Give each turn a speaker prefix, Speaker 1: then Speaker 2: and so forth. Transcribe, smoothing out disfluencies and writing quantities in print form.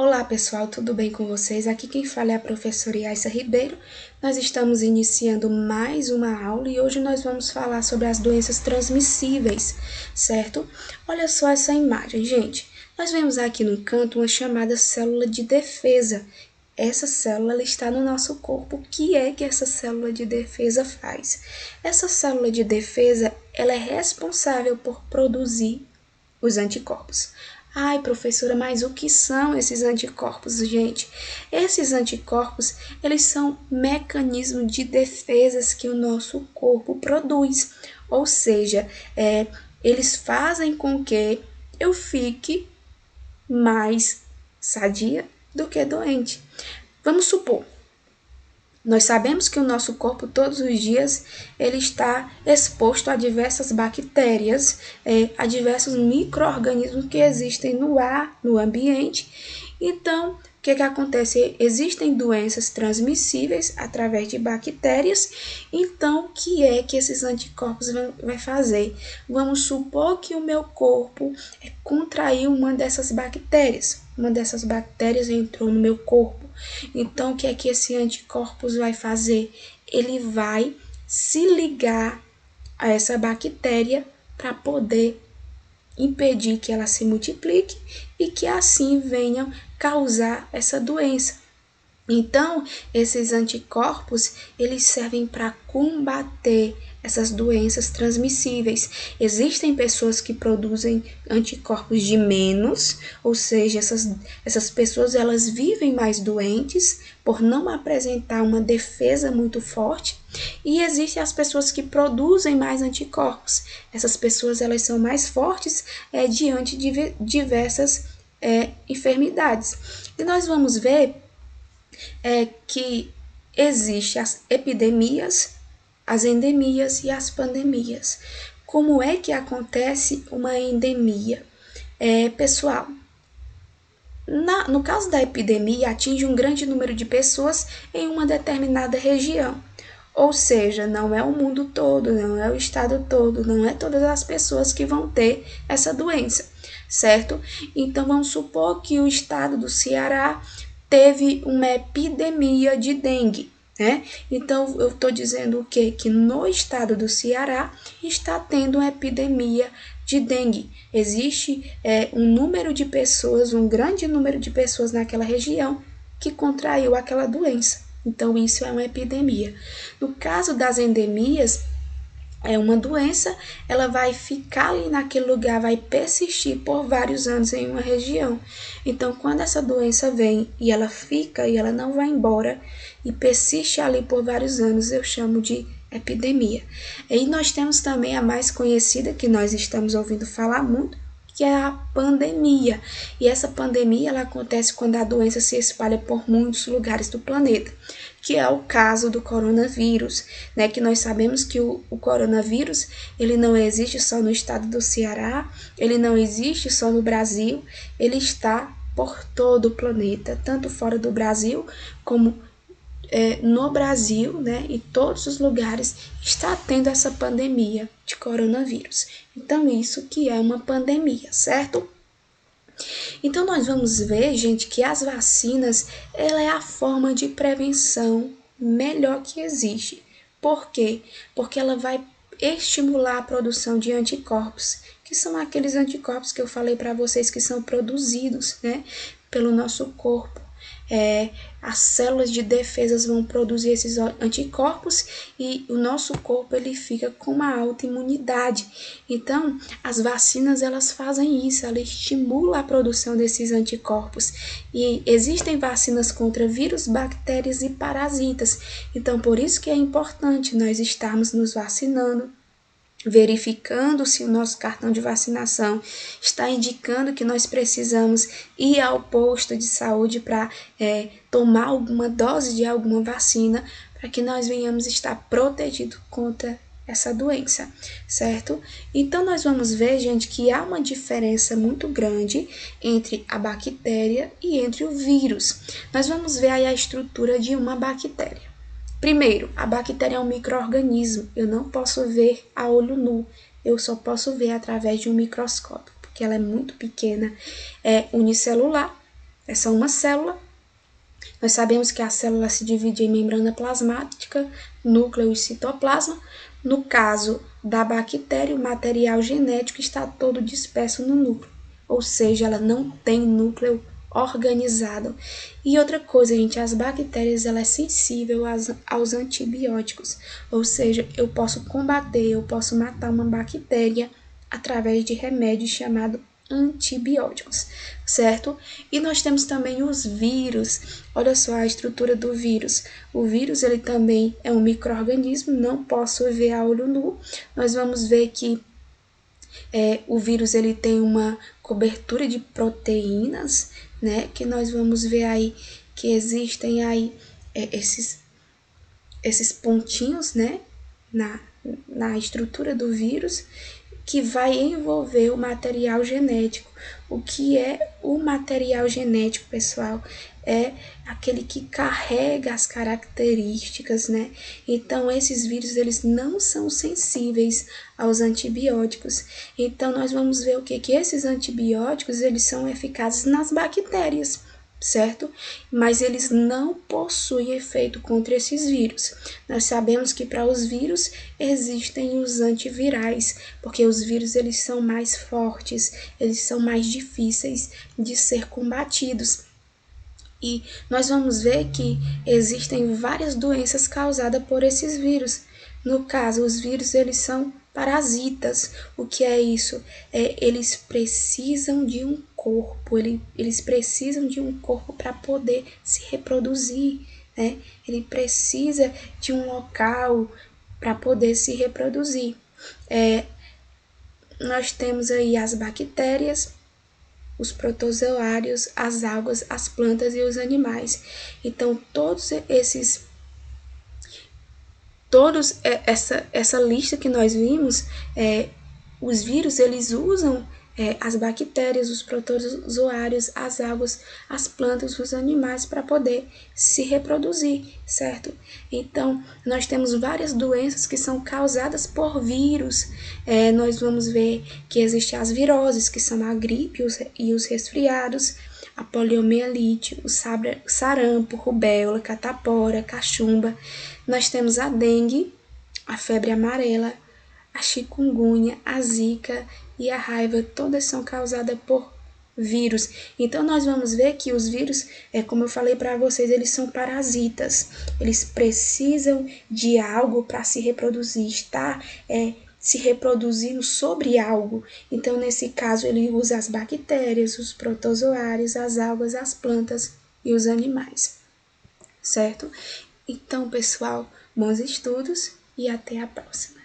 Speaker 1: Olá pessoal, tudo bem com vocês? Aqui quem fala é a professora Yaissa Ribeiro. Nós estamos iniciando mais uma aula e hoje nós vamos falar sobre as doenças transmissíveis, certo? Olha só essa imagem, gente. Nós vemos aqui no canto uma chamada célula de defesa. Essa célula ela está no nosso corpo. O que é que essa célula de defesa faz? Essa célula de defesa ela é responsável por produzir os anticorpos. Ai, professora, mas o que são esses anticorpos, gente? Esses anticorpos, eles são mecanismos de defesas que o nosso corpo produz. Ou seja, eles fazem com que eu fique mais sadia do que doente. Vamos supor, nós sabemos que o nosso corpo todos os dias ele está exposto a diversas bactérias, a diversos micro-organismos que existem no ar, no ambiente. Então, o que acontece? Existem doenças transmissíveis através de bactérias. Então, o que é que esses anticorpos vai fazer? Vamos supor que o meu corpo contraiu uma dessas bactérias. Uma dessas bactérias entrou no meu corpo. Então, o que é que esse anticorpos vai fazer? Ele vai se ligar a essa bactéria para poder impedir que ela se multiplique e que assim venham causar essa doença. Então, esses anticorpos, eles servem para combater essas doenças transmissíveis. Existem pessoas que produzem anticorpos de menos, ou seja, essas pessoas elas vivem mais doentes por não apresentar uma defesa muito forte. E existem as pessoas que produzem mais anticorpos. Essas pessoas elas são mais fortes diante de diversas enfermidades. E nós vamos ver que existem as epidemias, as endemias e as pandemias. Como é que acontece uma endemia? Pessoal, no caso da epidemia, atinge um grande número de pessoas em uma determinada região. Ou seja, não é o mundo todo, não é o estado todo, não é todas as pessoas que vão ter essa doença, certo? Então, vamos supor que o estado do Ceará teve uma epidemia de dengue, né? Então, eu estou dizendo o quê? Que no estado do Ceará está tendo uma epidemia de dengue. Existe um número de pessoas, um grande número de pessoas naquela região que contraiu aquela doença. Então, isso é uma epidemia. No caso das endemias, é uma doença, ela vai ficar ali naquele lugar, vai persistir por vários anos em uma região. Então, quando essa doença vem e ela fica e ela não vai embora e persiste ali por vários anos, eu chamo de epidemia. E nós temos também a mais conhecida, que nós estamos ouvindo falar muito, que é a pandemia. E essa pandemia ela acontece quando a doença se espalha por muitos lugares do planeta, que é o caso do coronavírus, né? Que nós sabemos que o coronavírus ele não existe só no estado do Ceará, ele não existe só no Brasil, ele está por todo o planeta, tanto fora do Brasil como no Brasil, né, em todos os lugares, está tendo essa pandemia de coronavírus. Então, isso que é uma pandemia, certo? Então, nós vamos ver, gente, que as vacinas, ela é a forma de prevenção melhor que existe. Por quê? Porque ela vai estimular a produção de anticorpos, que são aqueles anticorpos que eu falei para vocês que são produzidos, né, pelo nosso corpo. As células de defesas vão produzir esses anticorpos e o nosso corpo ele fica com uma alta imunidade. Então, as vacinas elas fazem isso, ela estimula a produção desses anticorpos. E existem vacinas contra vírus, bactérias e parasitas. Então, por isso que é importante nós estarmos nos vacinando, verificando se o nosso cartão de vacinação está indicando que nós precisamos ir ao posto de saúde para tomar alguma dose de alguma vacina, para que nós venhamos estar protegidos contra essa doença, certo? Então, nós vamos ver, gente, que há uma diferença muito grande entre a bactéria e entre o vírus. Nós vamos ver aí a estrutura de uma bactéria. Primeiro, a bactéria é um micro-organismo, eu não posso ver a olho nu, eu só posso ver através de um microscópio, porque ela é muito pequena, é unicelular é só uma célula. Nós sabemos que a célula se divide em membrana plasmática, núcleo e citoplasma. No caso da bactéria, o material genético está todo disperso no núcleo, ou seja, ela não tem núcleo organizado. E outra coisa, gente, as bactérias ela é sensível aos antibióticos, ou seja, eu posso combater, eu posso matar uma bactéria através de remédios chamados antibióticos, certo? E nós temos também os vírus. Olha só a estrutura do vírus. O vírus ele também é um micro-organismo, não posso ver a olho nu. Nós vamos ver que o vírus ele tem uma cobertura de proteínas, né? Que nós vamos ver aí que existem aí esses pontinhos, né? Na estrutura do vírus que vai envolver o material genético. O que é o material genético, pessoal? É aquele que carrega as características, né? Então, esses vírus, eles não são sensíveis aos antibióticos. Então, nós vamos ver o que? Que esses antibióticos, eles são eficazes nas bactérias, certo? Mas eles não possuem efeito contra esses vírus. Nós sabemos que para os vírus existem os antivirais, porque os vírus eles são mais fortes, eles são mais difíceis de ser combatidos. E nós vamos ver que existem várias doenças causadas por esses vírus. No caso, os vírus eles são parasitas. O que é isso? Eles precisam de um corpo, eles precisam de um corpo para poder se reproduzir, né? Ele precisa de um local para poder se reproduzir. Nós temos aí as bactérias, os protozoários, as algas, as plantas e os animais. Então, essa lista que nós vimos, os vírus eles usam as bactérias, os protozoários, as algas, as plantas, os animais para poder se reproduzir, certo? Então, nós temos várias doenças que são causadas por vírus. Nós vamos ver que existem as viroses, que são a gripe e os resfriados, a poliomielite, o sarampo, rubéola, catapora, cachumba. Nós temos a dengue, a febre amarela, a chikungunya, a zika e a raiva, todas são causadas por vírus. Então nós vamos ver que os vírus, como eu falei para vocês, eles são parasitas. Eles precisam de algo para se reproduzir, estar se reproduzindo sobre algo. Então nesse caso ele usa as bactérias, os protozoários, as algas, as plantas e os animais, certo? Então, pessoal, bons estudos e até a próxima.